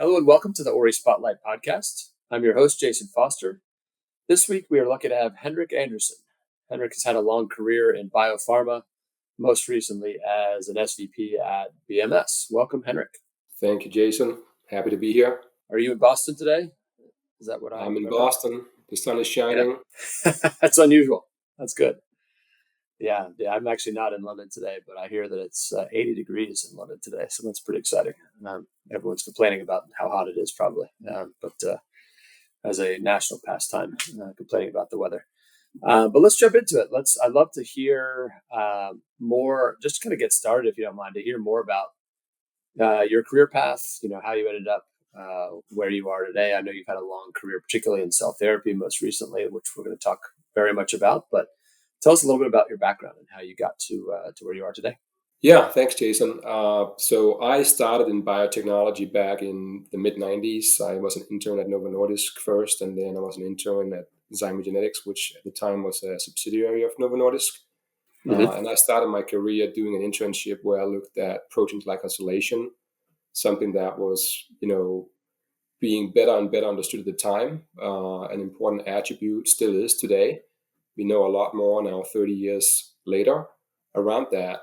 Hello and welcome to the Ori Spotlight Podcast. I'm your host, Jason Foster. This week we are lucky to have Henrik Andersen. Henrik has had a long career in biopharma, most recently as an SVP at BMS. Welcome, Henrik. Thank you, Jason. Happy to be here. Are you in Boston today? Is that what I'm in remember? Boston. The sun is shining. Yeah. That's unusual. That's good. Yeah, I'm actually not in London today, but I hear that it's 80 degrees in London today, so that's pretty exciting. Everyone's complaining about how hot it is, probably, but as a national pastime, complaining about the weather. But let's jump into it. I'd love to hear more, just to kind of get started, if you don't mind, to hear more about your career path. How you ended up where you are today. I know you've had a long career, particularly in cell therapy, most recently, which we're going to talk very much about, but tell us a little bit about your background and how you got to where you are today. Yeah, thanks, Jason. So I started in biotechnology back in the mid-90s. I was an intern at Novo Nordisk first, and then I was an intern at Zymogenetics, which at the time was a subsidiary of Novo Nordisk. And I started my career doing an internship where I looked at protein glycosylation, something that was, being better and better understood at the time. An important attribute still is today. We know a lot more now, 30 years later, around that.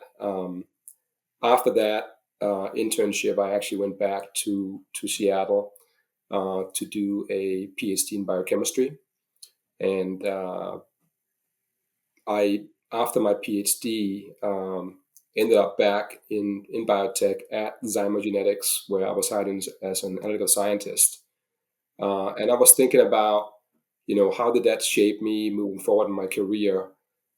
After that internship, I actually went back to Seattle to do a PhD in biochemistry. And after my PhD, ended up back in biotech at Zymogenetics, where I was hired as an analytical scientist. And I was thinking about, how did that shape me moving forward in my career?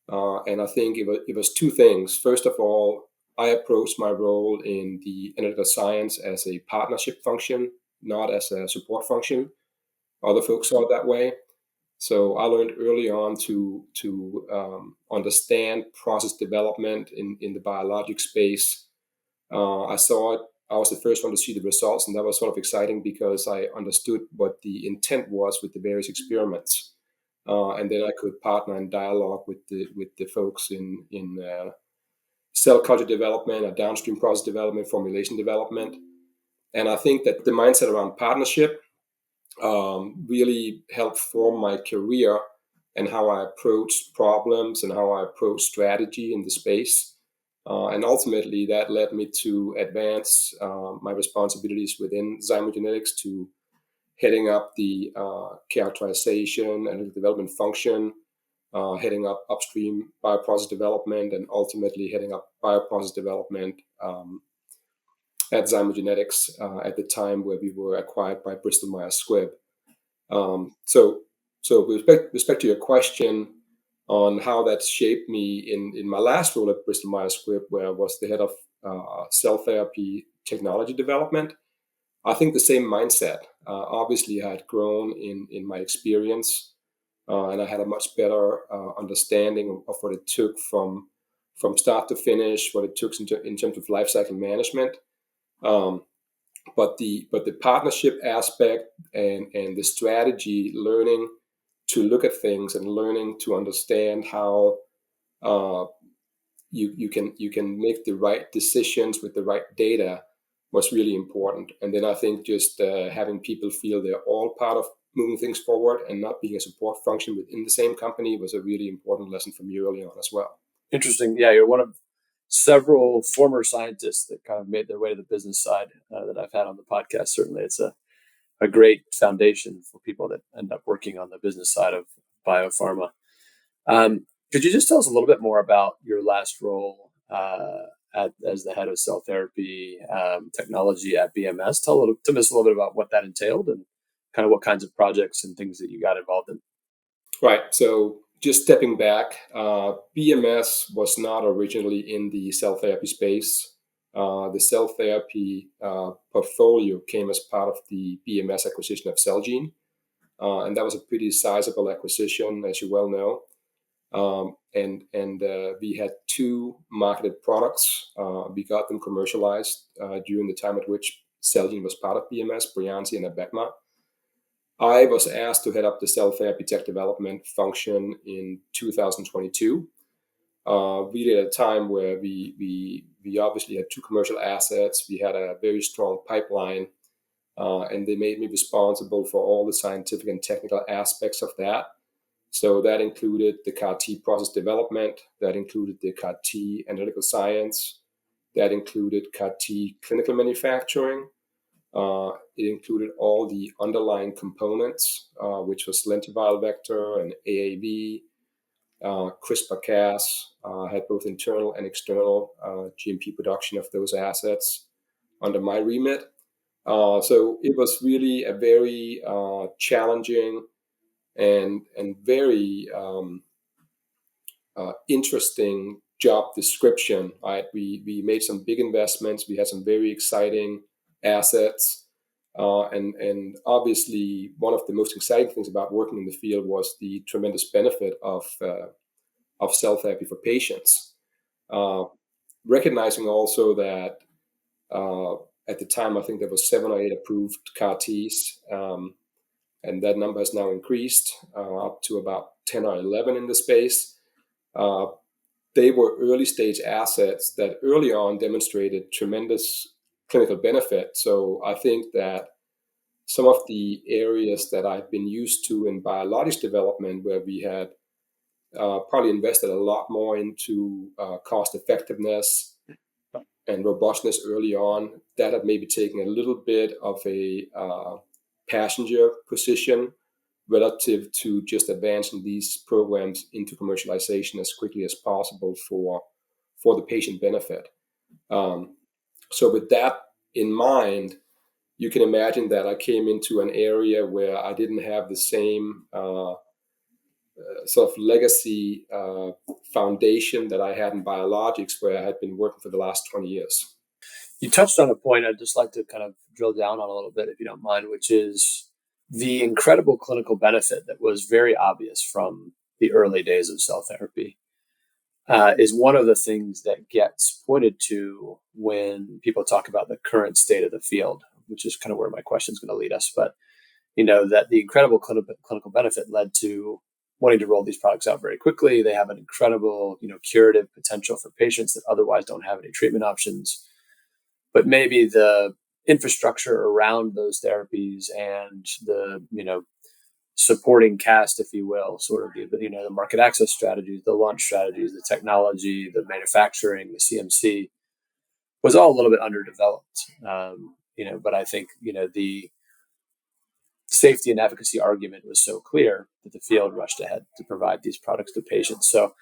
And I think it was two things. First of all, I approached my role in the analytical science as a partnership function, not as a support function. Other folks saw it that way. So I learned early on to understand process development in the biologic space. I saw it. I was the first one to see the results, and that was sort of exciting because I understood what the intent was with the various experiments, and then I could partner in dialogue with the folks in cell culture development, or downstream process development, formulation development, and I think that the mindset around partnership really helped form my career and how I approach problems and how I approach strategy in the space. And ultimately, that led me to advance my responsibilities within Zymogenetics to heading up the characterization and development function, heading up upstream bioprocess development, and ultimately heading up bioprocess development at Zymogenetics at the time where we were acquired by Bristol Myers Squibb. So with respect to your question on how that shaped me in my last role at Bristol Myers Squibb, where I was the head of cell therapy technology development, I think the same mindset. Obviously, I had grown in my experience, and I had a much better understanding of what it took from start to finish, what it took in terms of lifecycle management. But the partnership aspect and the strategy, learning to look at things and learning to understand how you can make the right decisions with the right data was really important. And then I think just having people feel they're all part of moving things forward and not being a support function within the same company was a really important lesson for me early on as well. Interesting. Yeah, you're one of several former scientists that kind of made their way to the business side that I've had on the podcast. Certainly, it's a great foundation for people that end up working on the business side of biopharma. Could you just tell us a little bit more about your last role as the head of cell therapy technology at BMS? Tell us a little bit about what that entailed and kind of what kinds of projects and things that you got involved in. Right. So just stepping back, BMS was not originally in the cell therapy space. The cell therapy portfolio came as part of the BMS acquisition of Celgene. And that was a pretty sizable acquisition, as you well know. And we had two marketed products. We got them commercialized during the time at which Celgene was part of BMS, Breyanzi and Abecma. I was asked to head up the cell therapy tech development function in 2022. Really at a time where we obviously had two commercial assets. We had a very strong pipeline. and they made me responsible for all the scientific and technical aspects of that. So that included the CAR T process development, that included the CAR T analytical science, that included CAR T clinical manufacturing. It included all the underlying components, which was lentiviral vector and AAV, CRISPR-Cas, had both internal and external GMP production of those assets under my remit. So it was really a very challenging and very interesting job description. Right? We made some big investments. We had some very exciting assets. And obviously, one of the most exciting things about working in the field was the tremendous benefit of cell therapy for patients. Recognizing also that at the time, I think there was 7 or 8 approved CAR Ts, and that number has now increased up to about 10 or 11 in the space. They were early stage assets that early on demonstrated tremendous clinical benefit. So I think that some of the areas that I've been used to in biologics development, where we had probably invested a lot more into cost effectiveness and robustness early on, that had maybe taken a little bit of a passenger position relative to just advancing these programs into commercialization as quickly as possible for the patient benefit. So with that in mind, you can imagine that I came into an area where I didn't have the same sort of legacy foundation that I had in biologics, where I had been working for the last 20 years. You touched on a point I'd just like to kind of drill down on a little bit, if you don't mind, which is the incredible clinical benefit that was very obvious from the early days of cell therapy. Is one of the things that gets pointed to when people talk about the current state of the field, which is kind of where my question is going to lead us. But, that the incredible clinical benefit led to wanting to roll these products out very quickly. They have an incredible, curative potential for patients that otherwise don't have any treatment options. But maybe the infrastructure around those therapies and the, supporting cast, if you will, sort of the market access strategies, the launch strategies, the technology, the manufacturing, the CMC was all a little bit underdeveloped. But I think, the safety and efficacy argument was so clear that the field rushed ahead to provide these products to patients. So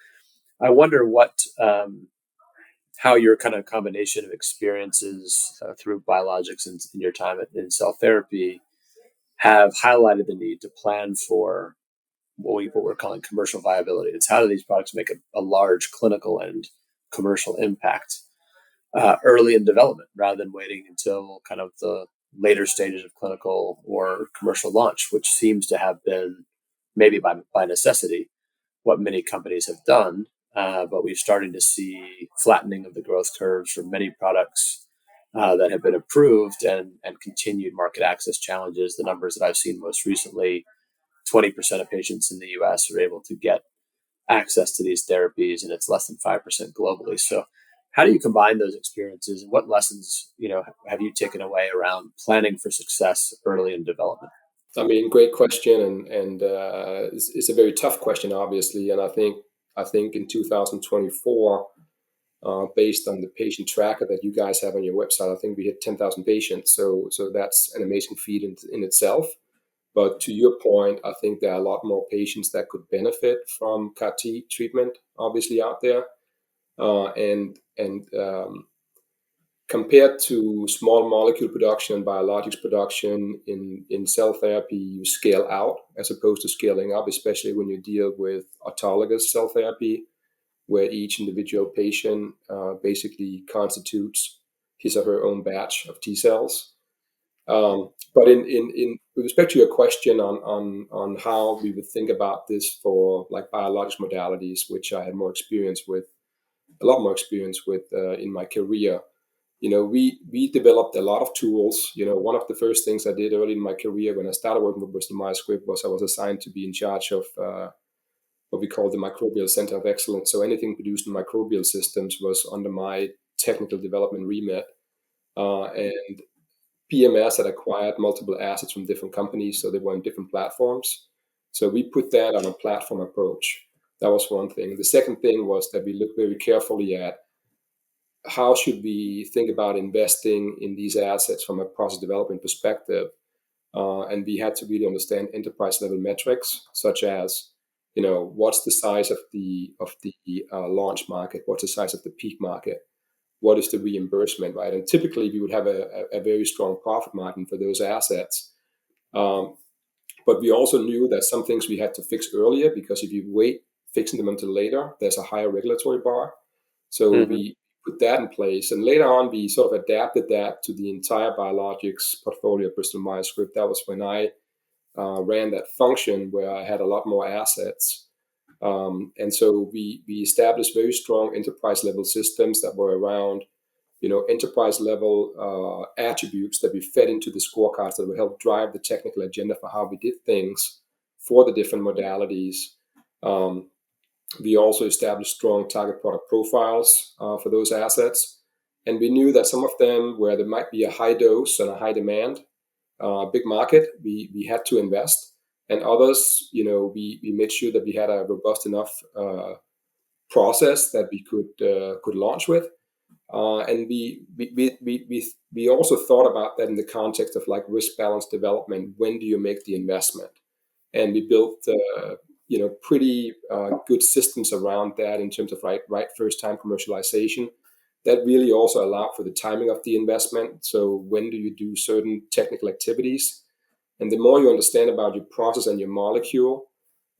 I wonder how your kind of combination of experiences through biologics and in your time in cell therapy have highlighted the need to plan for what we're calling commercial viability. It's how do these products make a large clinical and commercial impact early in development, rather than waiting until kind of the later stages of clinical or commercial launch, which seems to have been maybe by necessity what many companies have done. But we're starting to see flattening of the growth curves for many products that have been approved and continued market access challenges. The numbers that I've seen most recently, 20% of patients in the US are able to get access to these therapies, and it's less than 5% globally. So how do you combine those experiences, and what lessons, have you taken away around planning for success early in development? I mean, great question, and it's a very tough question, obviously. And I think in 2024, based on the patient tracker that you guys have on your website, I think we hit 10,000 patients. So that's an amazing feat in itself. But to your point, I think there are a lot more patients that could benefit from CAR T treatment, obviously out there, and compared to small molecule production and biologics production in cell therapy, you scale out as opposed to scaling up, especially when you deal with autologous cell therapy, where each individual patient basically constitutes his or her own batch of T cells. But in with respect to your question on how we would think about this for like biologics modalities, which I had a lot more experience with in my career. We developed a lot of tools. One of the first things I did early in my career when I started working with Bristol Myers Squibb was I was assigned to be in charge of what we call the Microbial Center of Excellence. So anything produced in microbial systems was under my technical development remit. And PMS that acquired multiple assets from different companies, so they were on different platforms. So we put that on a platform approach. That was one thing. The second thing was that we looked very carefully at how should we think about investing in these assets from a process development perspective. And we had to really understand enterprise level metrics, such as, what's the size of the launch market? What's the size of the peak market? What is the reimbursement, right? And typically we would have a very strong profit margin for those assets. But we also knew that some things we had to fix earlier, because if you wait fixing them until later, there's a higher regulatory bar. So we put that in place. And later on, we sort of adapted that to the entire biologics portfolio of Bristol Myers Squibb. That was when I ran that function where I had a lot more assets. And so we established very strong enterprise level systems that were around, enterprise level attributes that we fed into the scorecards that would help drive the technical agenda for how we did things for the different modalities. We also established strong target product profiles for those assets. And we knew that some of them, where there might be a high dose and a high demand, big market, we had to invest. And others, we made sure that we had a robust enough process that we could launch with. And we also thought about that in the context of like risk balance development. When do you make the investment? And we built pretty good systems around that in terms of right first time commercialization. That really also allowed for the timing of the investment. So when do you do certain technical activities? And the more you understand about your process and your molecule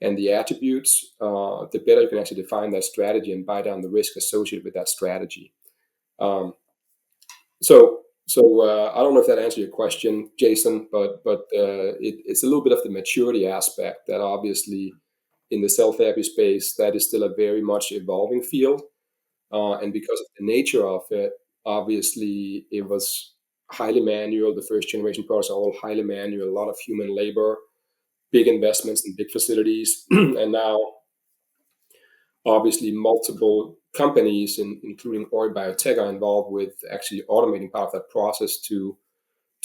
and the attributes, the better you can actually define that strategy and buy down the risk associated with that strategy. So I don't know if that answered your question, Jason, but it's a little bit of the maturity aspect that obviously in the cell therapy space, that is still a very much evolving field. And because of the nature of it, obviously it was highly manual. The first generation products are all highly manual, a lot of human labor, big investments in big facilities. And now, obviously, multiple companies, including Ori Biotech, are involved with actually automating part of that process to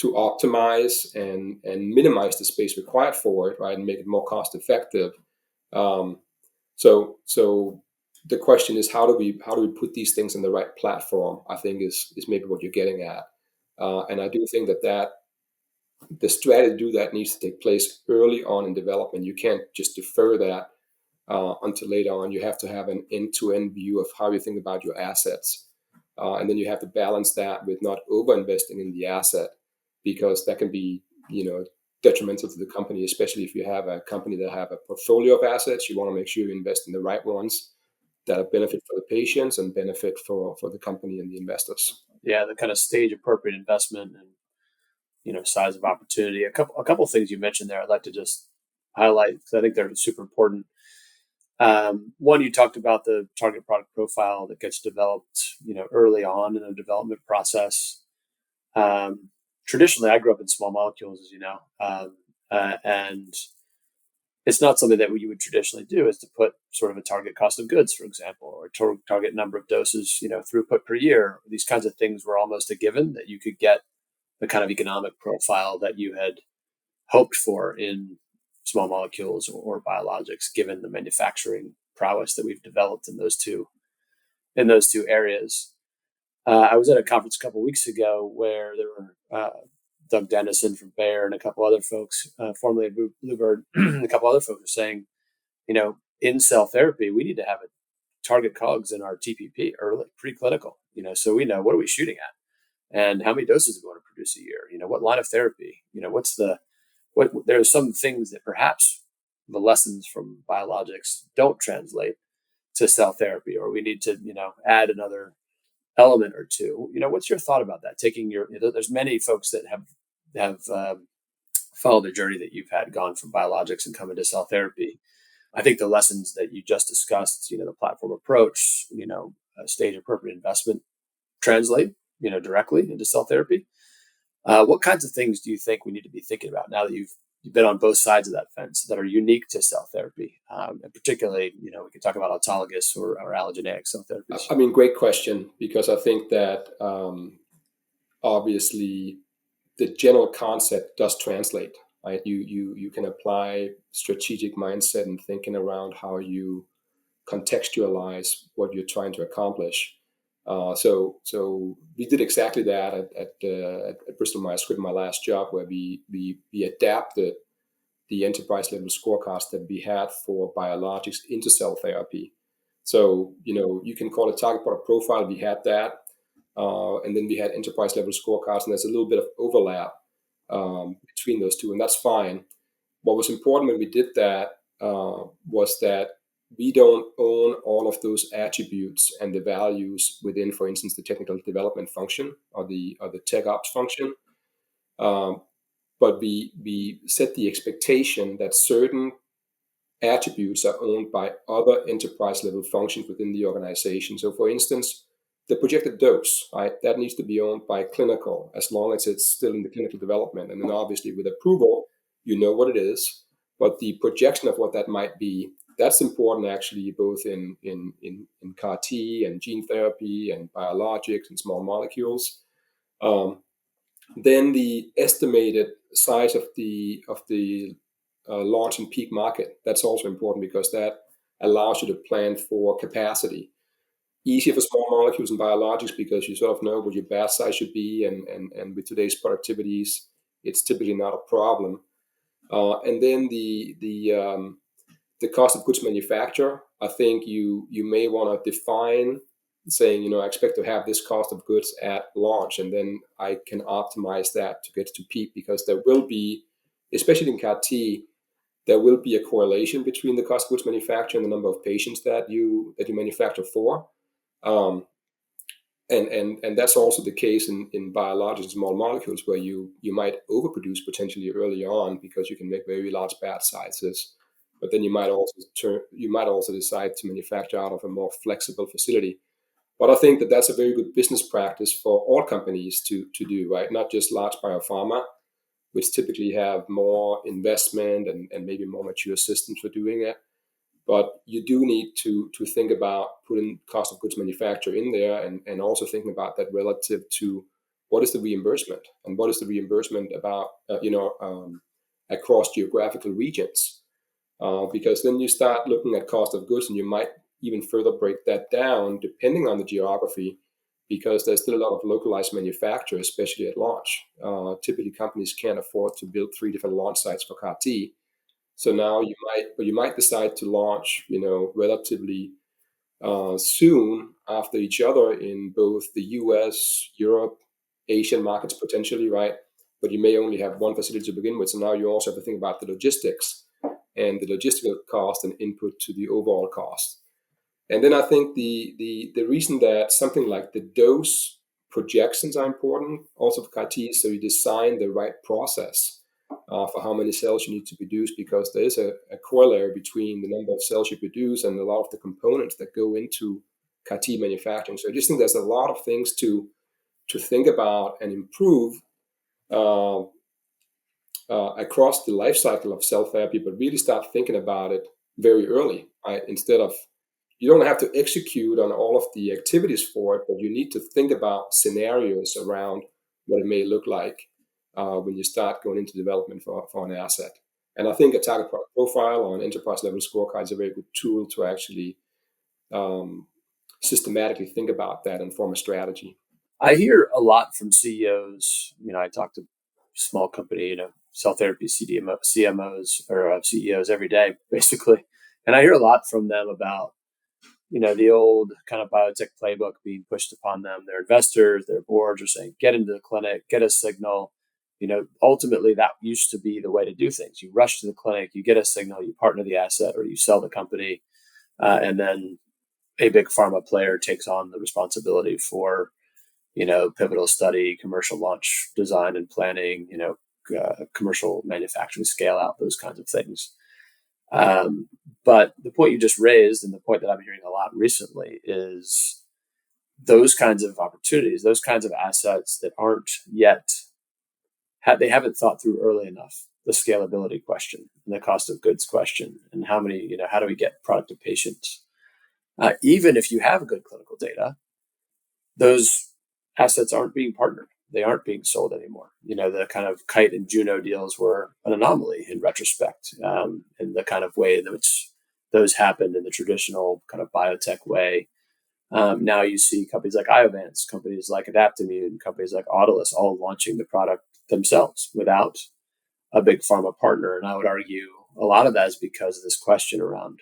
optimize and minimize the space required for it, right, and make it more cost effective. So the question is, how do we put these things in the right platform? I think is maybe what you're getting at, and I do think that the strategy to do that needs to take place early on in development. You can't just defer that until later on. You have to have an end-to-end view of how you think about your assets, and then you have to balance that with not over-investing in the asset, because that can be detrimental to the company, especially if you have a company that have a portfolio of assets. You want to make sure you invest in the right ones that are benefit for the patients and benefit for the company and the investors. Yeah, the kind of stage appropriate investment and size of opportunity. A couple of things you mentioned there I'd like to just highlight, because I think they're super important. One, you talked about the target product profile that gets developed early on in the development process. Traditionally, I grew up in small molecules, as you know, and it's not something that you would traditionally do, is to put sort of a target cost of goods, for example, or target number of doses, throughput per year. These kinds of things were almost a given, that you could get the kind of economic profile that you had hoped for in small molecules or biologics, given the manufacturing prowess that we've developed in those two areas. I was at a conference a couple of weeks ago where there were Doug Dennison from Bayer and a couple other folks, formerly at Bluebird, a couple other folks were saying, in cell therapy, we need to have a target COGS in our TPP early, preclinical, so we know what are we shooting at and how many doses do we want to produce a year, what line of therapy, there are some things that perhaps the lessons from biologics don't translate to cell therapy, or we need to, add another element or two. What's your thought about that? There's many folks that have followed the journey that you've had, gone from biologics and come into cell therapy. I think the lessons that you just discussed, the platform approach, stage appropriate investment, translate, directly into cell therapy. What kinds of things do you think we need to be thinking about now that you've been on both sides of that fence that are unique to cell therapy? And particularly, we can talk about autologous or allogeneic cell therapies. Great question, because I think that obviously the general concept does translate, right? You can apply strategic mindset and thinking around how you contextualize what you're trying to accomplish. So we did exactly that at Bristol Myers Squibb, my last job, where we adapted the enterprise level scorecards that we had for biologics into cell therapy. So, you can call it target product profile. We had that. And then we had enterprise level scorecards, and there's a little bit of overlap between those two, and that's fine. What was important when we did that was that we don't own all of those attributes and the values within, for instance, the technical development function or the tech ops function. But we set the expectation that certain attributes are owned by other enterprise level functions within the organization. So, for instance, the projected dose, right, that needs to be owned by clinical as long as it's still in the clinical development. And then obviously with approval, you know what it is. But the projection of what that might be, that's important actually, both in CAR T and gene therapy and biologics and small molecules. Then the estimated size of the launch and peak market, that's also important because that allows you to plan for capacity. Easier for small molecules and biologics because you sort of know what your batch size should be, and with today's productivities, it's typically not a problem. And then the cost of goods manufacture, I think you may want to define saying, I expect to have this cost of goods at launch, and then I can optimize that to get to peak, because there will be, especially in CAR T, there will be a correlation between the cost of goods manufacture and the number of patients that you manufacture for. And that's also the case in biologics and small molecules, where you might overproduce potentially early on because you can make very large batch sizes, but then you might also decide to manufacture out of a more flexible facility. But I think that that's a very good business practice for all companies to do, right? Not just large biopharma, which typically have more investment and maybe more mature systems for doing it. But you do need to think about putting cost of goods manufacture in there, and also thinking about that relative to what is the reimbursement, and what is the reimbursement about, across geographical regions. Because then you start looking at cost of goods, and you might even further break that down depending on the geography, because there's still a lot of localized manufacture, especially at launch. Typically, companies can't afford to build 3 different launch sites for CAR T. So now you might decide to launch, relatively soon after each other in both the US, Europe, Asian markets potentially, right? But you may only have one facility to begin with. So now you also have to think about the logistics and the logistical cost and input to the overall cost. And then I think the reason that something like the dose projections are important also for CAR T, so you design the right process for how many cells you need to produce, because there is a corollary between the number of cells you produce and a lot of the components that go into CAR T manufacturing. So I just think there's a lot of things to think about and improve across the life cycle of cell therapy, but really start thinking about it very early, right? Instead of, you don't have to execute on all of the activities for it, but you need to think about scenarios around what it may look like when you start going into development for an asset. And I think a target product profile or an enterprise level scorecard is a very good tool to actually systematically think about that and form a strategy. I hear a lot from CEOs. I talk to small company, cell therapy CMOs or CEOs every day, basically. And I hear a lot from them about, the old kind of biotech playbook being pushed upon them. Their investors, their boards are saying, get into the clinic, get a signal. Ultimately that used to be the way to do things. You rush to the clinic, you get a signal, you partner the asset, or you sell the company. And then a big pharma player takes on the responsibility for, pivotal study, commercial launch design and planning, commercial manufacturing, scale out, those kinds of things. But the point you just raised, and the point that I'm hearing a lot recently, is those kinds of opportunities, those kinds of assets that aren't yet, they haven't thought through early enough the scalability question and the cost of goods question, and how do we get product to patients? Even if you have good clinical data, those assets aren't being partnered. they aren't being sold anymore. The kind of Kite and Juno deals were an anomaly in retrospect, in the kind of way in which those happened in the traditional kind of biotech way. Now you see companies like Iovance, companies like Adaptimmune, companies like Autolus all launching the product themselves without a big pharma partner. And I would argue a lot of that is because of this question around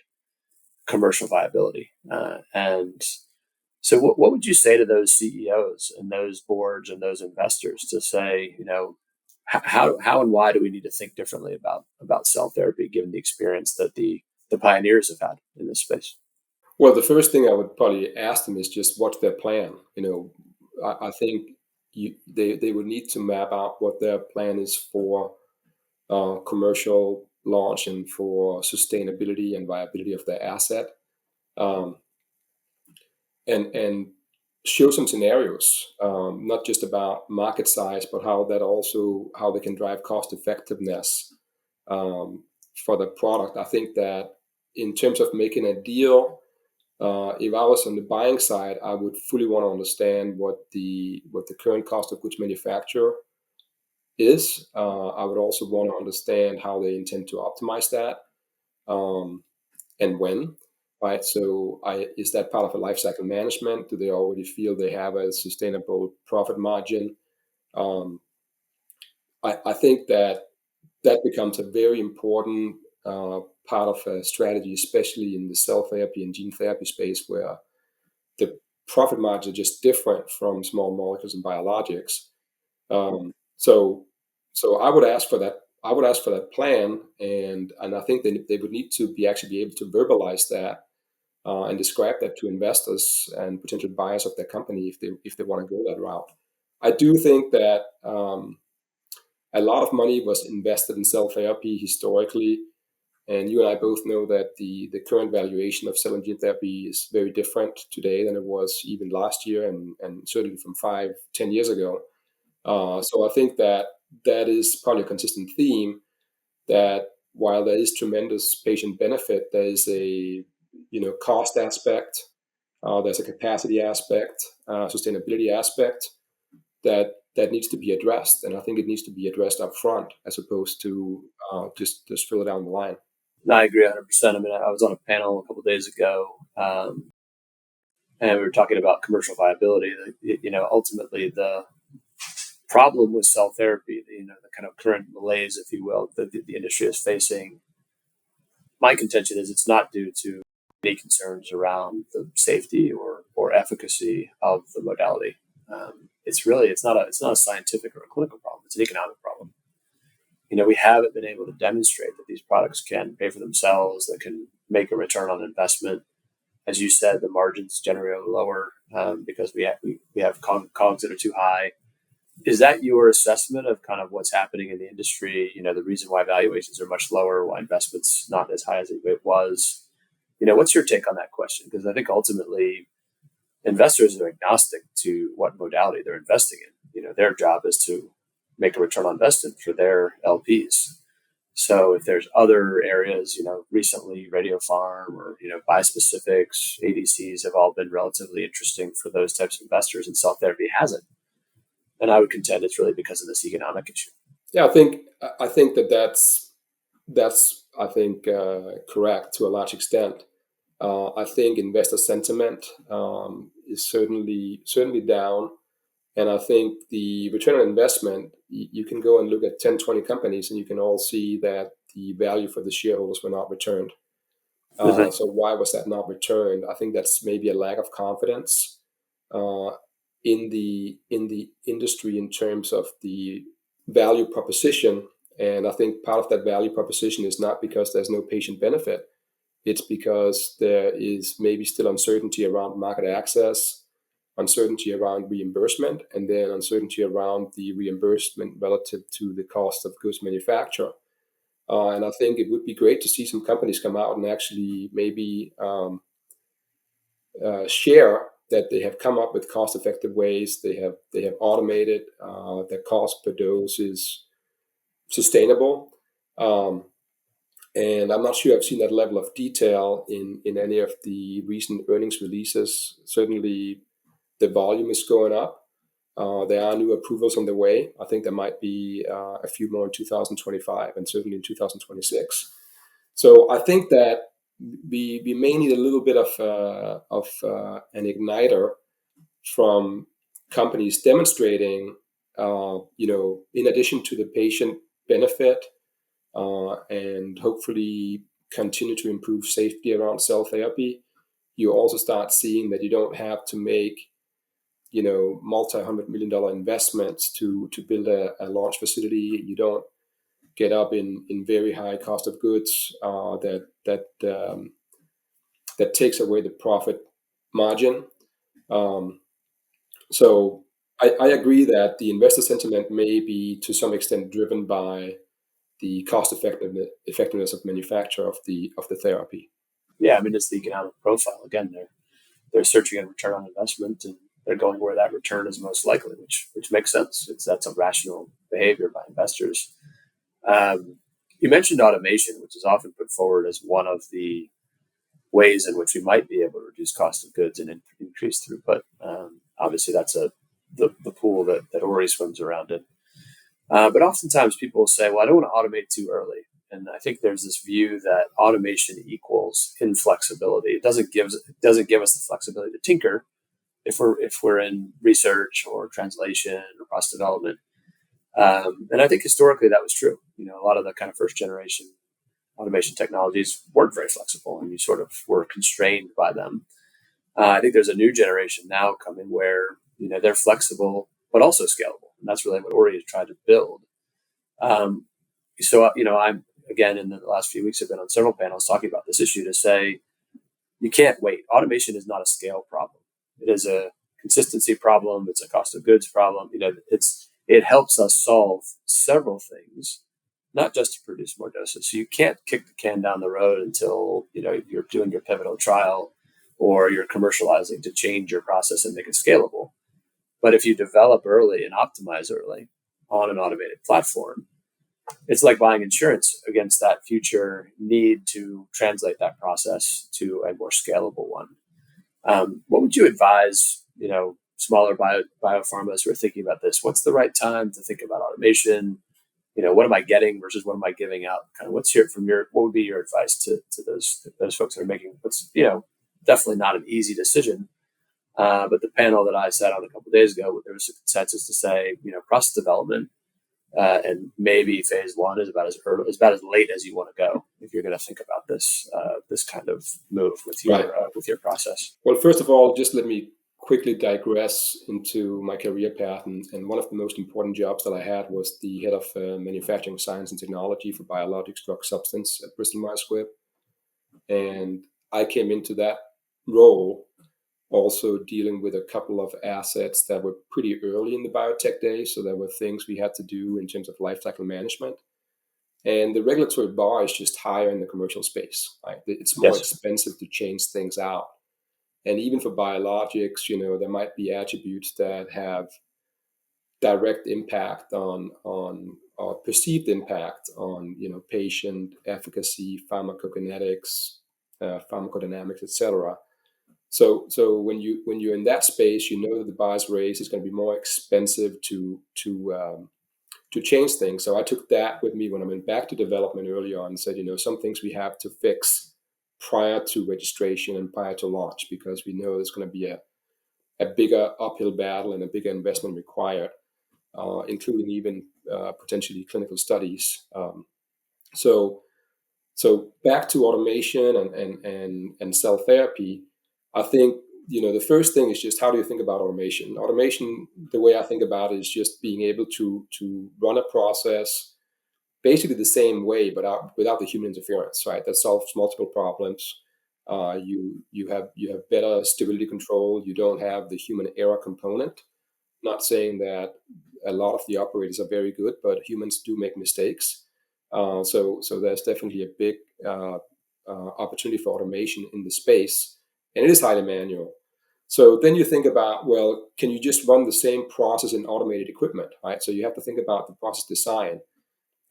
commercial viability. And so what would you say to those CEOs and those boards and those investors to say, how and why do we need to think differently about cell therapy, given the experience that the pioneers have had in this space? Well, the first thing I would probably ask them is just what's their plan. I think they would need to map out what their plan is for commercial launch and for sustainability and viability of their asset, um, and show some scenarios, not just about market size, but how they can drive cost effectiveness for the product. I think that in terms of making a deal, if I was on the buying side, I would fully want to understand what the current cost of goods manufacture is. I would also want to understand how they intend to optimize that, and when. Right. So, is that part of a life cycle management? Do they already feel they have a sustainable profit margin? Um, I think that becomes a very important part of a strategy, especially in the cell therapy and gene therapy space, where the profit margins are just different from small molecules and biologics. So, I would ask for that. I would ask for that plan, and I think they would need to be able to verbalize that, and describe that to investors and potential buyers of their company if they want to go that route. I do think that a lot of money was invested in cell therapy historically, and you and I both know that the current valuation of cell and gene therapy is very different today than it was even last year, and certainly from 5, 10 years ago. So I think that that is probably a consistent theme, that while there is tremendous patient benefit, there is a cost aspect, there's a capacity aspect, sustainability aspect that needs to be addressed, and I think it needs to be addressed up front as opposed to just further down the line. No, I agree 100%. I mean, I was on a panel a couple of days ago, and we were talking about commercial viability. Ultimately, the problem with cell therapy, the kind of current malaise, if you will, that the industry is facing. My contention is it's not due to any concerns around the safety or efficacy of the modality. It's not a scientific or a clinical problem. It's an economic problem. We haven't been able to demonstrate that these products can pay for themselves, that can make a return on investment. As you said, the margins generally are lower, because we have COGS that are too high. Is that your assessment of kind of what's happening in the industry? The reason why valuations are much lower, why investment's not as high as it was. What's your take on that question? Because I think ultimately investors are agnostic to what modality they're investing in. Their job is to make a return on investment for their LPs. So if there's other areas, recently radiopharm or, bispecifics, ADCs have all been relatively interesting for those types of investors, and cell therapy hasn't. And I would contend it's really because of this economic issue. Yeah, I think that's correct to a large extent. I think investor sentiment is certainly down, and I think the return on investment. You can go and look at 10, 20 companies, and you can all see that the value for the shareholders were not returned. Mm-hmm. So why was that not returned? I think that's maybe a lack of confidence uh, in the industry in terms of the value proposition. And I think part of that value proposition is not because there's no patient benefit. It's because there is maybe still uncertainty around market access, uncertainty around reimbursement, and then uncertainty around the reimbursement relative to the cost of goods manufacture. And I think it would be great to see some companies come out and actually maybe share that they have come up with cost-effective ways. They have automated. Their cost per dose is sustainable. Um, and I'm not sure I've seen that level of detail in any of the recent earnings releases. Certainly, the volume is going up, There are new approvals on the way. I think there might be a few more in 2025 and certainly in 2026. So I think that we may need a little bit of an igniter from companies demonstrating, in addition to the patient benefit, and hopefully continue to improve safety around cell therapy, you also start seeing that you don't have to make, multi-$100 million investments to build a large facility. You don't get up in very high cost of goods that takes away the profit margin. So I agree that the investor sentiment may be to some extent driven by the cost effectiveness of manufacture of the therapy. Yeah, I mean, it's the economic profile. Again, they're searching a return on investment, and they're going where that return is most likely, which makes sense. That's a rational behavior by investors. You mentioned automation, which is often put forward as one of the ways in which we might be able to reduce cost of goods and increase throughput. Obviously, that's the pool that Ori swims around in. But oftentimes people will say, well, I don't want to automate too early. And I think there's this view that automation equals inflexibility. It doesn't give us the flexibility to tinker if we're in research or translation or process development. And I think historically that was true. A lot of the kind of first generation automation technologies weren't very flexible, and you sort of were constrained by them. I think there's a new generation now coming where they're flexible but also scalable, and that's really what Ori has tried to build. I'm again in the last few weeks have been on several panels talking about this issue to say you can't wait. Automation is not a scale problem; it is a consistency problem. It's a cost of goods problem. It helps us solve several things, not just to produce more doses. So you can't kick the can down the road until you're doing your pivotal trial or you're commercializing to change your process and make it scalable. But if you develop early and optimize early on an automated platform, it's like buying insurance against that future need to translate that process to a more scalable one. What would you advise, smaller biopharmas who are thinking about this? What's the right time to think about automation? What am I getting versus what am I giving out? Kind of what would be your advice to those folks that are making what's, definitely not an easy decision. But the panel that I sat on a couple of days ago, there was a consensus to say, process development and maybe phase one is about as late as you want to go if you're going to think about this kind of move with your process. Well, first of all, just let me quickly digress into my career path, and one of the most important jobs that I had was the head of manufacturing science and technology for biologics drug substance at Bristol Myers Squibb, and I came into that role also dealing with a couple of assets that were pretty early in the biotech days. So there were things we had to do in terms of lifecycle management. And the regulatory bar is just higher in the commercial space. Right? It's more expensive to change things out. And even for biologics, there might be attributes that have direct impact on or perceived impact on, patient efficacy, pharmacokinetics, pharmacodynamics, etc. So when you're in that space, that the bar is raised. It's going to be more expensive to change things. So I took that with me when I went back to development early on and said, some things we have to fix prior to registration and prior to launch, because we know there's going to be a bigger uphill battle and a bigger investment required, including even potentially clinical studies. So back to automation and cell therapy. I think, the first thing is just how do you think about automation? Automation, the way I think about it, is just being able to run a process basically the same way, but without the human interference, right? That solves multiple problems. You have better stability control. You don't have the human error component. Not saying that a lot of the operators are very good, but humans do make mistakes. So there's definitely a big opportunity for automation in the space. And it is highly manual. So then you think about, well, can you just run the same process in automated equipment, right? So you have to think about the process design.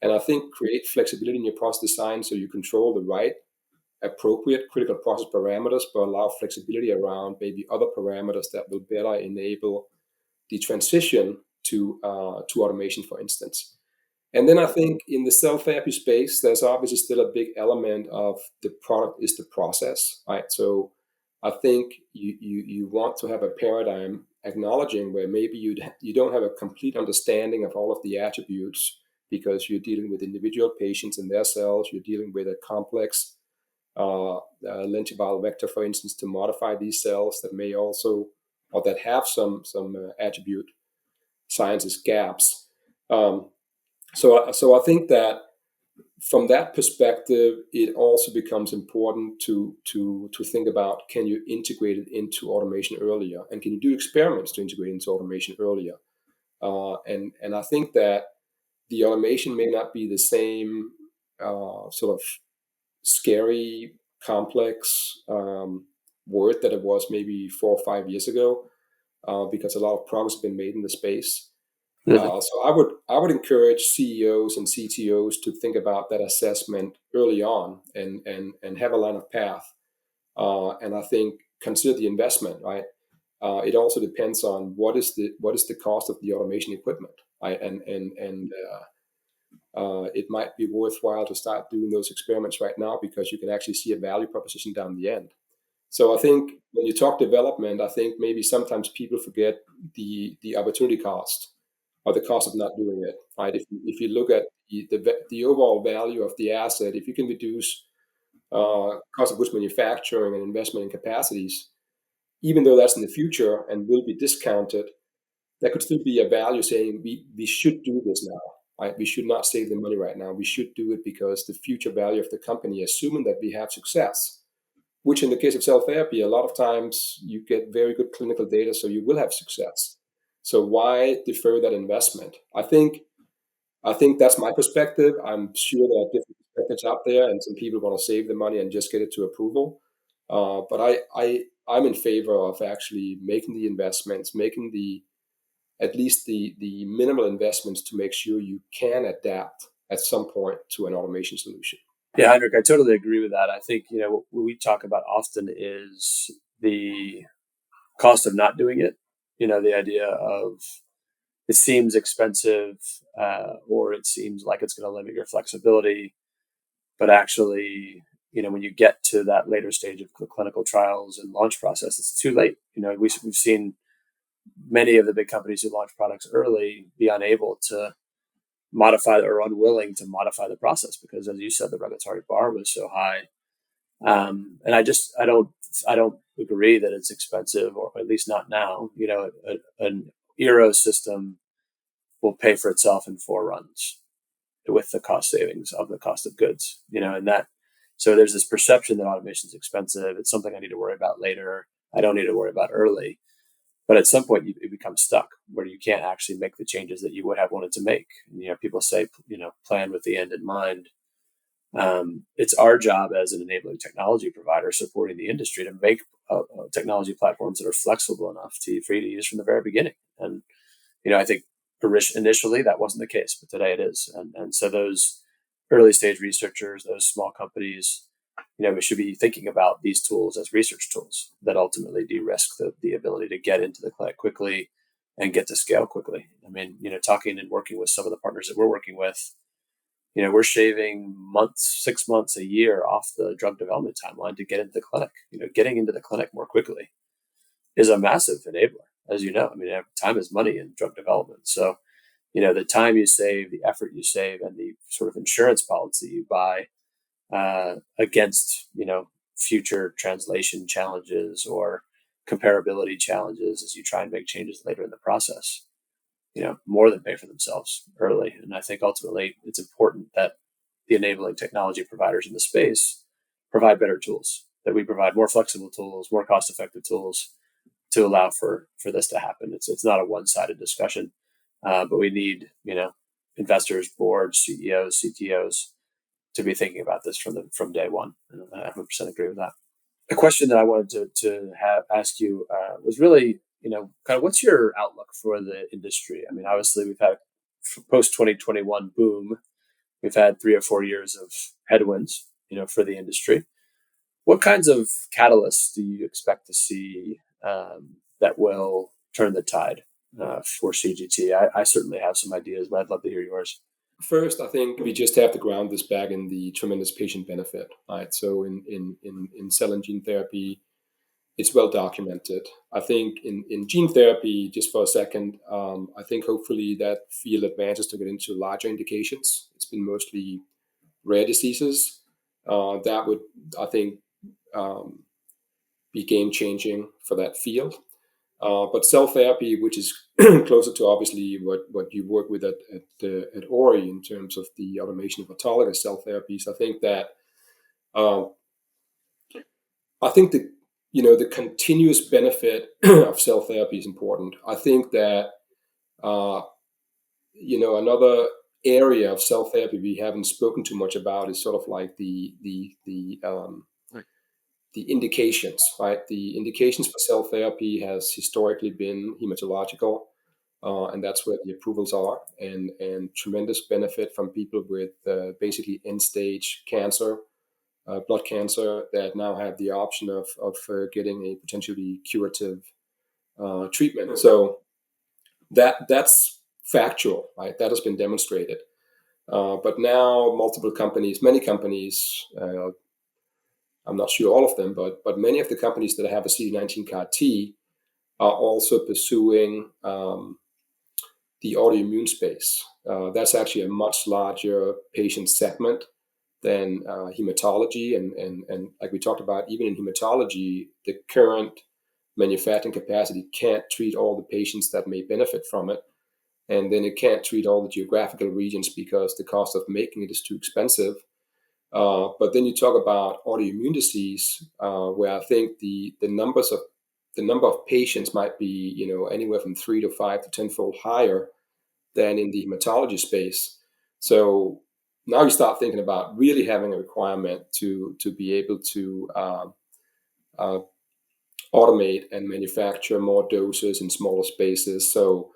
And I think create flexibility in your process design so you control the right, appropriate critical process parameters, but allow flexibility around maybe other parameters that will better enable the transition to automation, for instance. And then I think in the cell therapy space, there's obviously still a big element of the product is the process, right? So I think you want to have a paradigm acknowledging where maybe you don't have a complete understanding of all of the attributes because you're dealing with individual patients and their cells. You're dealing with a complex lentiviral vector, for instance, to modify these cells that may also or that have some attribute sciences gaps. So I think that from that perspective, it also becomes important to think about, can you integrate it into automation earlier, and can you do experiments to integrate into automation earlier? And I think that the automation may not be the same sort of scary, complex word that it was maybe 4 or 5 years ago, because a lot of progress has been made in the space. So I would encourage CEOs and CTOs to think about that assessment early on and have a line of path. And I think consider the investment, right? It also depends on what is the cost of the automation equipment, right? And it might be worthwhile to start doing those experiments right now because you can actually see a value proposition down the end. So I think when you talk development, I think maybe sometimes people forget the opportunity cost or the cost of not doing it, right? If you look at the overall value of the asset, if you can reduce cost of goods manufacturing and investment in capacities, even though that's in the future and will be discounted, there could still be a value saying we should do this now, right? We should not save the money right now. We should do it because the future value of the company, assuming that we have success, which in the case of cell therapy, a lot of times you get very good clinical data, so you will have success. So why defer that investment? I think that's my perspective. I'm sure there are different perspectives out there, and some people want to save the money and just get it to approval. But I'm in favor of actually making the investments, making at least the minimal investments to make sure you can adapt at some point to an automation solution. Yeah, Henrik, I totally agree with that. I think, what we talk about often is the cost of not doing it. The idea of it seems expensive, or it seems like it's going to limit your flexibility. But actually, when you get to that later stage of clinical trials and launch process, it's too late. We've seen many of the big companies who launch products early be unable to modify or unwilling to modify the process because, as you said, the regulatory bar was so high. And I don't agree that it's expensive, or at least not now. An Eero system will pay for itself in 4 runs with the cost savings of the cost of goods. And that. So there's this perception that automation is expensive. It's something I need to worry about later. I don't need to worry about early. But at some point, you become stuck where you can't actually make the changes that you would have wanted to make. And, people say, plan with the end in mind. It's our job as an enabling technology provider supporting the industry to make technology platforms that are flexible enough for you to use from the very beginning. And, I think initially that wasn't the case, but today it is. And so those early stage researchers, those small companies, we should be thinking about these tools as research tools that ultimately de-risk the ability to get into the clinic quickly and get to scale quickly. I mean, talking and working with some of the partners that we're working with, we're shaving months, 6 months, a year off the drug development timeline to get into the clinic. Getting into the clinic more quickly is a massive enabler, as you know. I mean, time is money in drug development. So, the time you save, the effort you save, and the sort of insurance policy you buy against, future translation challenges or comparability challenges as you try and make changes later in the process, more than pay for themselves early. And I think ultimately it's important that the enabling technology providers in the space provide better tools, that we provide more flexible tools, more cost-effective tools to allow for this to happen. It's not a one-sided discussion, but we need, investors, boards, CEOs, CTOs to be thinking about this from day one. And I 100% agree with that. A question that I wanted to ask you was really, kind of what's your outlook for the industry? I mean, obviously we've had post 2021 boom. We've had 3 or 4 years of headwinds, for the industry. What kinds of catalysts do you expect to see that will turn the tide for CGT? I certainly have some ideas, but I'd love to hear yours. First, I think we just have to ground this back in the tremendous patient benefit, right? So in cell and gene therapy, it's well documented. I think in gene therapy, just for a second, I think hopefully that field advances to get into larger indications. It's been mostly rare diseases. That would, I think, um, be game changing for that field. But cell therapy, which is closer to obviously what you work with at Ori in terms of the automation of autologous cell therapies, um, I think the continuous benefit of cell therapy is important. I think that uh, another area of cell therapy we haven't spoken too much about is sort of like the indications, right? The indications for cell therapy has historically been hematological, and that's where the approvals are, and tremendous benefit from people with basically end stage cancer, blood cancer, that now have the option of getting a potentially curative treatment. So that's factual, right? That has been demonstrated. But now many companies, I'm not sure all of them, but many of the companies that have a CD19 CAR T are also pursuing the autoimmune space. That's actually a much larger patient segment than hematology, and like we talked about, even in hematology, the current manufacturing capacity can't treat all the patients that may benefit from it, and then it can't treat all the geographical regions because the cost of making it is too expensive. But then you talk about autoimmune disease, where I think the number of patients might be anywhere from 3 to 5 to 10-fold higher than in the hematology space. So now you start thinking about really having a requirement to be able to uh, automate and manufacture more doses in smaller spaces. So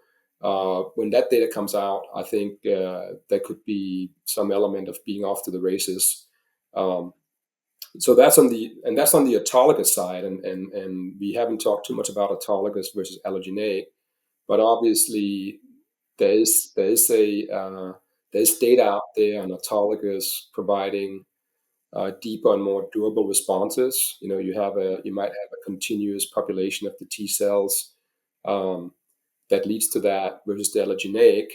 when that data comes out, I think there could be some element of being off to the races. Um, so that's on the autologous side, and we haven't talked too much about autologous versus allogeneic, but obviously there's data out there on autologous providing deeper and more durable responses. You might have a continuous population of the T cells um, that leads to that versus the allogeneic,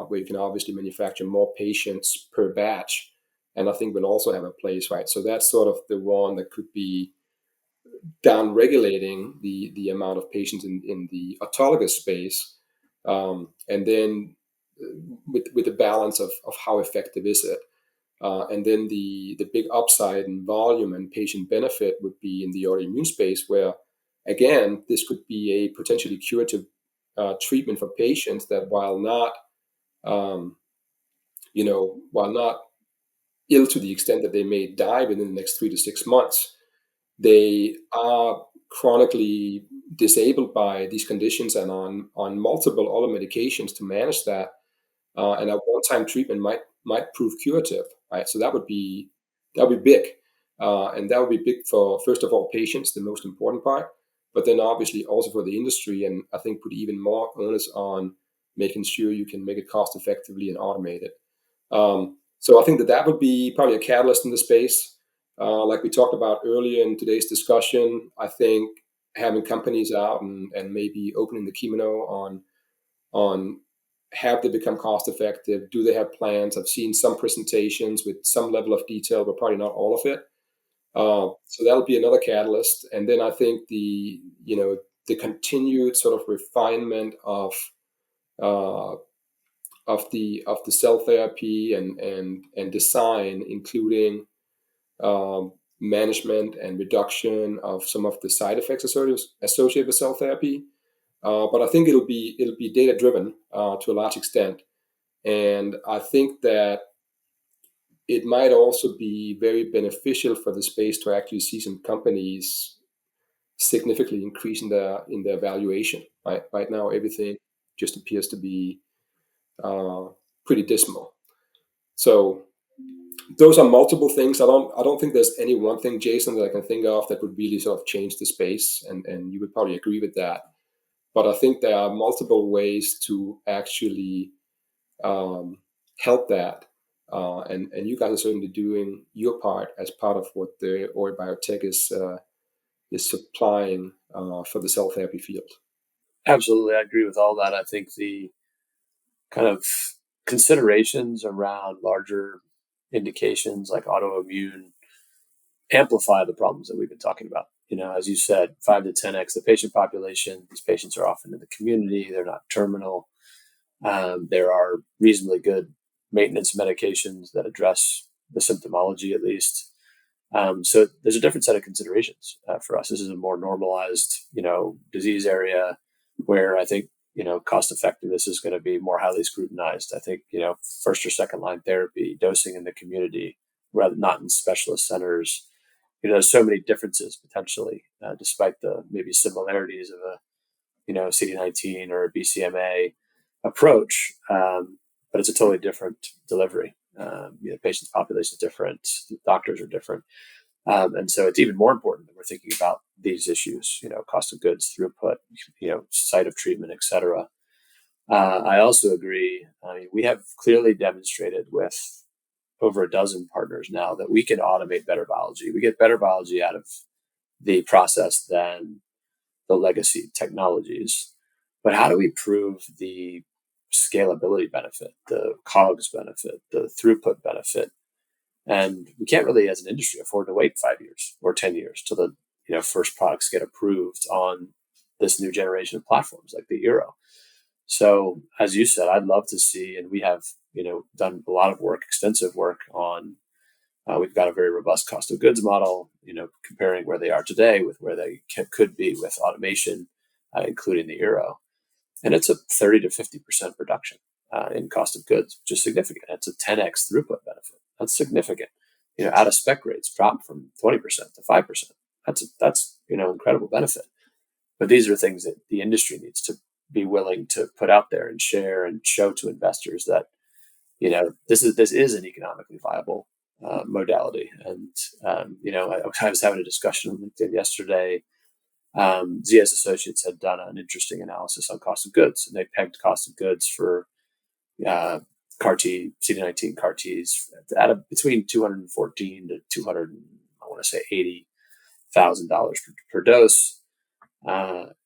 where you can obviously manufacture more patients per batch, and I think will also have a place, right? So that's sort of the one that could be down regulating the amount of patients in the autologous space, and then with the balance of how effective is it. And then the big upside in volume and patient benefit would be in the autoimmune space, where, again, this could be a potentially curative treatment for patients that, um, while not ill to the extent that they may die within the next 3 to 6 months, they are chronically disabled by these conditions and on multiple other medications to manage that. And a one-time treatment might prove curative, right? So that would be big, and that would be big for, first of all, patients, the most important part, but then obviously also for the industry, and I think put even more onus on making sure you can make it cost effectively and automate it. So I think that would be probably a catalyst in the space. Like we talked about earlier in today's discussion, I think having companies out and maybe opening the kimono on have they become cost effective? Do they have plans? I've seen some presentations with some level of detail, but probably not all of it. So that'll be another catalyst. And then I think the continued sort of refinement uh, of the cell therapy and design, including management and reduction of some of the side effects associated with cell therapy. But I think it'll be data driven to a large extent, and I think that it might also be very beneficial for the space to actually see some companies significantly increase in their valuation. Right now, everything just appears to be uh, pretty dismal. So those are multiple things. I don't think there's any one thing, Jason, that I can think of that would really sort of change the space, and you would probably agree with that. But I think there are multiple ways to actually help that. And you guys are certainly doing your part as part of what the Ori Biotech is supplying for the cell therapy field. Absolutely, I agree with all that. I think the kind of considerations around larger indications like autoimmune amplify the problems that we've been talking about. As you said, 5 to 10x the patient population. These patients are often in the community. They're not terminal. There are reasonably good maintenance medications that address the symptomology, at least. So there's a different set of considerations for us. This is a more normalized, disease area where I think, cost effectiveness is going to be more highly scrutinized. I think, first or second line therapy, dosing in the community, rather not in specialist centers. There's so many differences potentially, despite the maybe similarities of a, CD19 or a BCMA approach, but it's a totally different delivery. Patients' population is different, doctors are different. And so it's even more important that we're thinking about these issues, cost of goods, throughput, site of treatment, et cetera. I also agree. We have clearly demonstrated with over a dozen partners now that we can automate better biology. We get better biology out of the process than the legacy technologies. But how do we prove the scalability benefit, the COGS benefit, the throughput benefit? And we can't really, as an industry, afford to wait 5 years or 10 years till the first products get approved on this new generation of platforms like the Eero. So, as you said, I'd love to see, and we have done a lot of work, extensive work on. We've got a very robust cost of goods model, comparing where they are today with where they could be with automation, including the Eero. And it's a 30 to 50% reduction in cost of goods, which is significant. It's a 10x throughput benefit. That's significant. Out of spec rates drop from 20% to 5%. That's incredible benefit. But these are things that the industry needs to be willing to put out there and share and show to investors that this is an economically viable modality. And I was having a discussion on LinkedIn yesterday. ZS Associates had done an interesting analysis on cost of goods, and they pegged cost of goods for CAR T, CD19 CAR Ts at between 214 to 200, I want to say $80,000 per dose.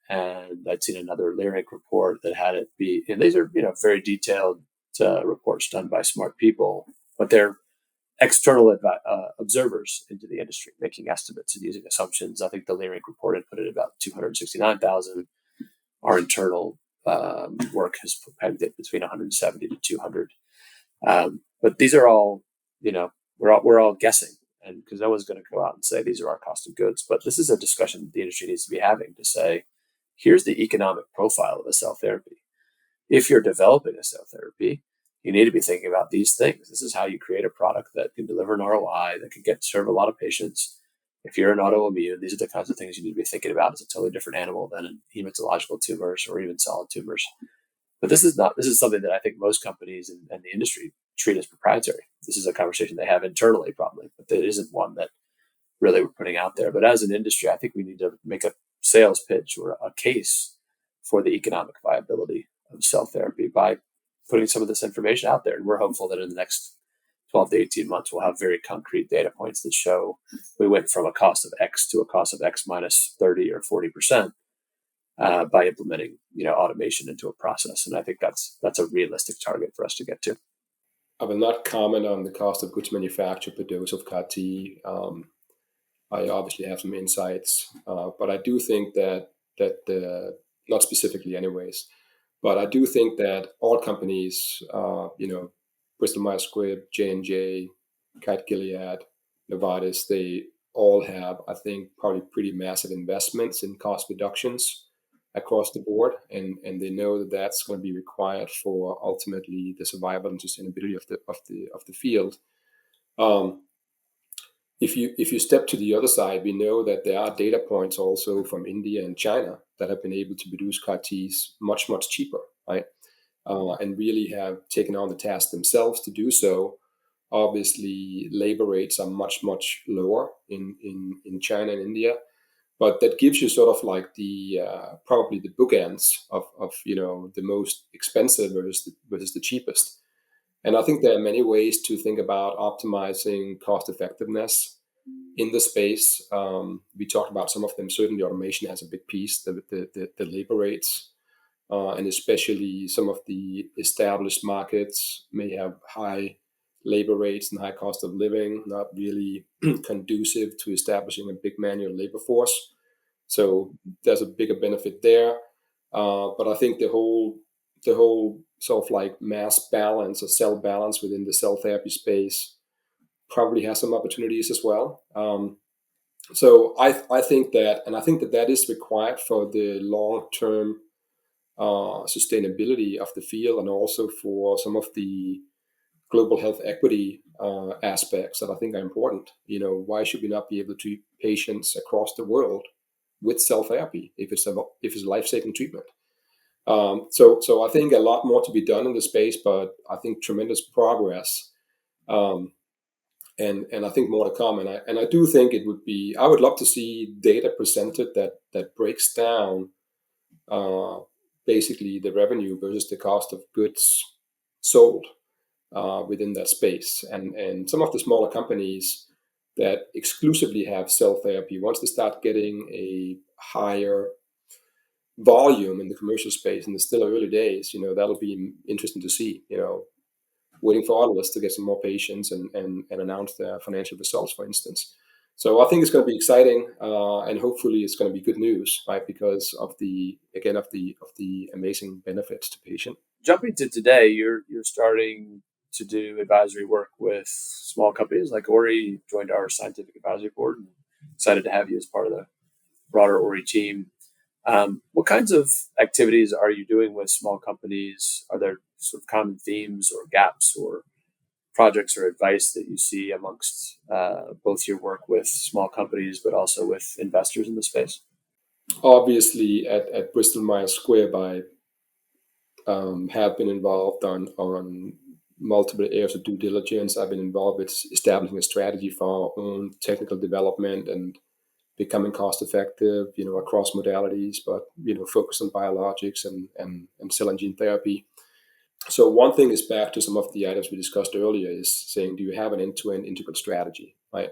And I'd seen another Lyric report that had it be, and these are very detailed reports done by smart people, but they're external observers into the industry making estimates and using assumptions. I think the Lyric report had put it about 269,000. Our internal work has pegged it between 170 to 200. But these are all, we're all guessing, and because no one's going to go out and say these are our cost of goods. But this is a discussion the industry needs to be having to say, here's the economic profile of a cell therapy. If you're developing a cell therapy, you need to be thinking about these things. This is how you create a product that can deliver an ROI, that can serve a lot of patients. If you're an autoimmune, these are the kinds of things you need to be thinking about. It's a totally different animal than in hematological tumors or even solid tumors. But this is something that I think most companies and the industry treat as proprietary. This is a conversation they have internally probably, but it isn't one that really we're putting out there. But as an industry, I think we need to make a sales pitch or a case for the economic viability of cell therapy by putting some of this information out there. And we're hopeful that in the next 12 to 18 months, we'll have very concrete data points that show we went from a cost of X to a cost of X minus 30 or 40% by implementing, automation into a process. And I think that's a realistic target for us to get to. I will not comment on the cost of goods manufactured per dose of CAR T. I obviously have some insights, but I do think that not specifically anyways, but I do think that all companies, Bristol Myers Squibb, J&J, Kite Gilead, Novartis, they all have, I think, probably pretty massive investments in cost reductions across the board, and they know that that's going to be required for ultimately the survival and sustainability of the field. If you step to the other side, we know that there are data points also from India and China that have been able to produce CAR Ts much cheaper, right? And really have taken on the task themselves to do so. Obviously, labor rates are much lower in China and India, but that gives you sort of like the probably the bookends of the most expensive versus the cheapest. And I think there are many ways to think about optimizing cost effectiveness in the space. We talked about some of them. Certainly, automation has a big piece. The labor rates, and especially some of the established markets may have high labor rates and high cost of living, not really conducive to establishing a big manual labor force. So there's a bigger benefit there. But I think the whole sort of like mass balance or cell balance within the cell therapy space probably has some opportunities as well. So I think that, and I think that that is required for the long term sustainability of the field, and also for some of the global health equity aspects that I think are important. Why should we not be able to treat patients across the world with cell therapy if it's a life saving treatment? So I think a lot more to be done in the space, but I think tremendous progress, um, and I think more to come. And I do think I would love to see data presented that breaks down uh, basically the revenue versus the cost of goods sold within that space. And some of the smaller companies that exclusively have cell therapy, once they start getting a higher volume in the commercial space, and it's still early days, that'll be interesting to see, waiting for all of us to get some more patients and announce their financial results, for instance. So I think it's going to be exciting, and hopefully it's going to be good news, right? Because of the amazing benefits to patient. Jumping to today, you're starting to do advisory work with small companies like Ori. Joined our scientific advisory board. And excited to have you as part of the broader Ori team. What kinds of activities are you doing with small companies? Are there sort of common themes or gaps or projects or advice that you see amongst both your work with small companies, but also with investors in the space? Obviously, at Bristol Myers Squibb, I have been involved on multiple areas of due diligence. I've been involved with establishing a strategy for our own technical development and becoming cost effective, across modalities, but focused on biologics and cell and gene therapy. So one thing is, back to some of the items we discussed earlier, is saying, do you have an end-to-end integral strategy, right?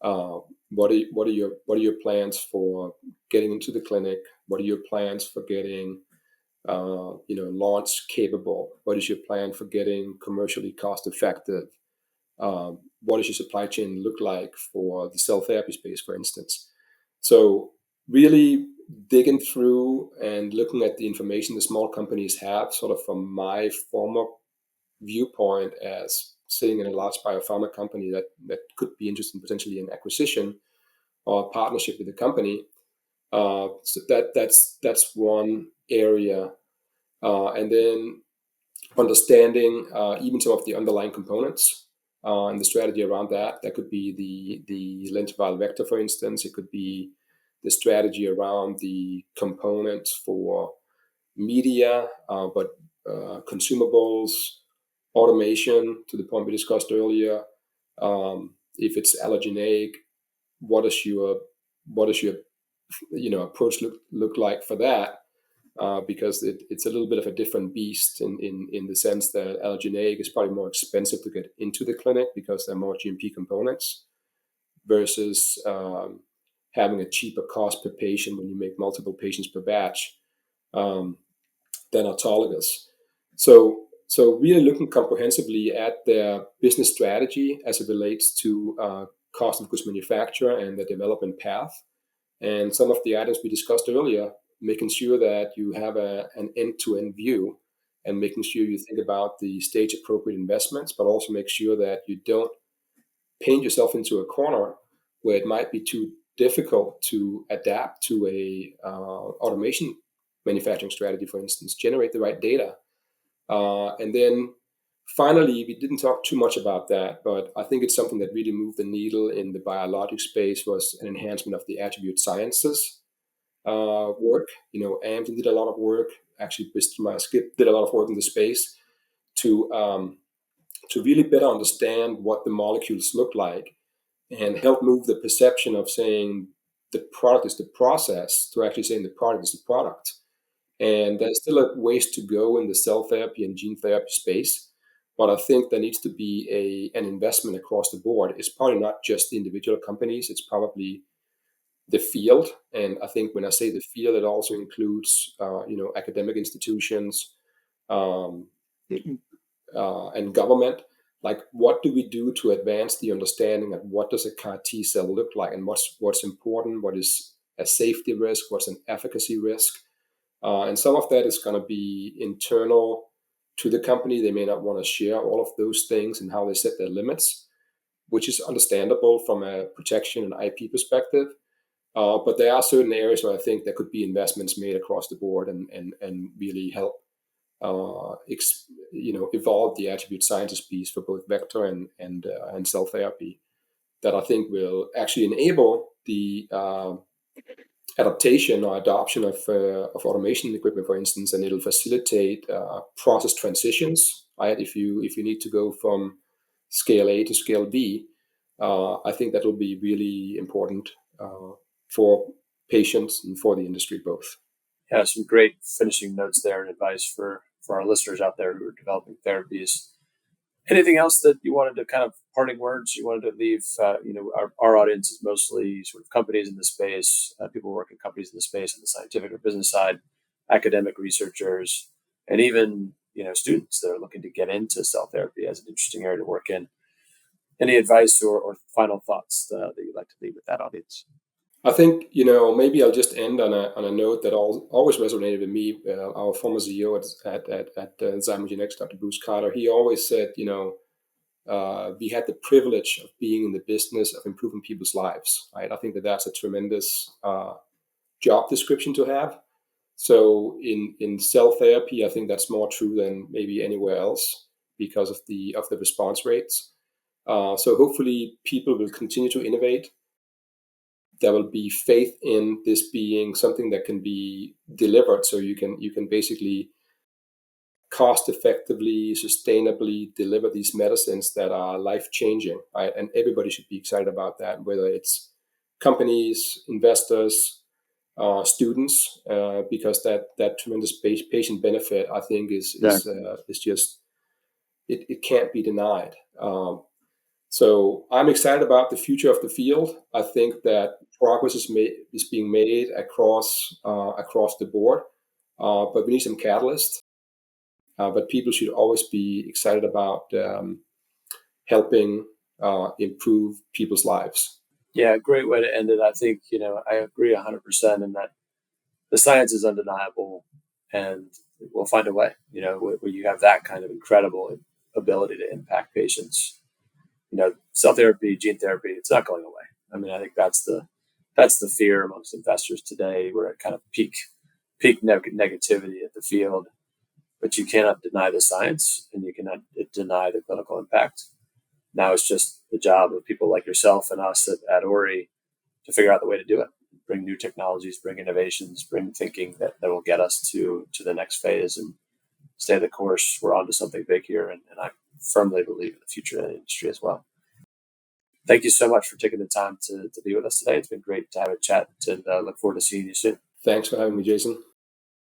What are your plans for getting into the clinic? What are your plans for getting launch capable? What is your plan for getting commercially cost effective? What does your supply chain look like for the cell therapy space, for instance? So really digging through and looking at the information the small companies have, sort of from my former viewpoint as sitting in a large biopharma company that could be interested potentially in acquisition or partnership with the company. So that's one area, and then understanding even some of the underlying components and the strategy around that. That could be the lentiviral vector, for instance. It could be the strategy around the components for media, but consumables, automation, to the point we discussed earlier. If it's allogeneic, what does your approach look like for that? Because it's a little bit of a different beast in the sense that allogeneic is probably more expensive to get into the clinic because there are more GMP components versus having a cheaper cost per patient when you make multiple patients per batch um, than autologous. So really looking comprehensively at their business strategy as it relates to cost of goods manufacture and the development path. And some of the items we discussed earlier, making sure that you have an end-to-end view, and making sure you think about the stage appropriate investments, but also make sure that you don't paint yourself into a corner where it might be too difficult to adapt to a automation manufacturing strategy, for instance. Generate the right data. And then finally, we didn't talk too much about that, but I think it's something that really moved the needle in the biologic space, was an enhancement of the attribute sciences work. Amgen did a lot of work. Actually, Bristol Myers Squibb did a lot of work in the space to really better understand what the molecules look like and help move the perception of saying the product is the process to actually saying the product is the product. And there's still a ways to go in the cell therapy and gene therapy space. But I think there needs to be an investment across the board. It's probably not just the individual companies, it's probably the field. And I think when I say the field, it also includes, academic institutions, um, and government. Like, what do we do to advance the understanding of what does a CAR T cell look like, and what's important, what is a safety risk, what's an efficacy risk, and some of that is going to be internal to the company. They may not want to share all of those things and how they set their limits, which is understandable from a protection and IP perspective. But there are certain areas where I think there could be investments made across the board and really help evolve the attribute scientist piece for both vector and cell therapy that I think will actually enable the adaptation or adoption of automation equipment, for instance, and it'll facilitate process transitions. Right, if you need to go from scale A to scale B, I think that will be really important for patients and for the industry both. Yeah, some great finishing notes there and advice for our listeners out there who are developing therapies. Anything else that you wanted to kind of parting words you wanted to leave? Our audience is mostly sort of companies in the space, people working in companies in the space on the scientific or business side, academic researchers, and even students that are looking to get into cell therapy as an interesting area to work in. Any advice or final thoughts that you'd like to leave with that audience? I think, maybe I'll just end on a note that always resonated with me. Our former CEO at Zymogenetics, Dr. Bruce Carter, he always said, we had the privilege of being in the business of improving people's lives. Right? I think that's a tremendous job description to have. So in cell therapy, I think that's more true than maybe anywhere else because of the response rates. So hopefully people will continue to innovate. There will be faith in this being something that can be delivered, so you can basically cost effectively, sustainably deliver these medicines that are life changing, right? And everybody should be excited about that, whether it's companies, investors, students, because that tremendous patient benefit, I think, is just it can't be denied. So I'm excited about the future of the field. I think that progress is being made across the board, but we need some catalyst. But people should always be excited about helping improve people's lives. Yeah, great way to end it. I think I agree 100% in that the science is undeniable, and we'll find a way. Where you have that kind of incredible ability to impact patients. Cell therapy, gene therapy, it's not going away. I mean, I think that's the fear amongst investors today. We're at kind of peak negativity at the field, but you cannot deny the science and you cannot deny the clinical impact. Now it's just the job of people like yourself and us at Ori to figure out the way to do it. Bring new technologies, bring innovations, bring thinking that will get us to the next phase and stay the course. We're on to something big here, and I firmly believe in the future of the industry as well. Thank you so much for taking the time to be with us today. It's been great to have a chat, and look forward to seeing you soon. Thanks for having me, Jason.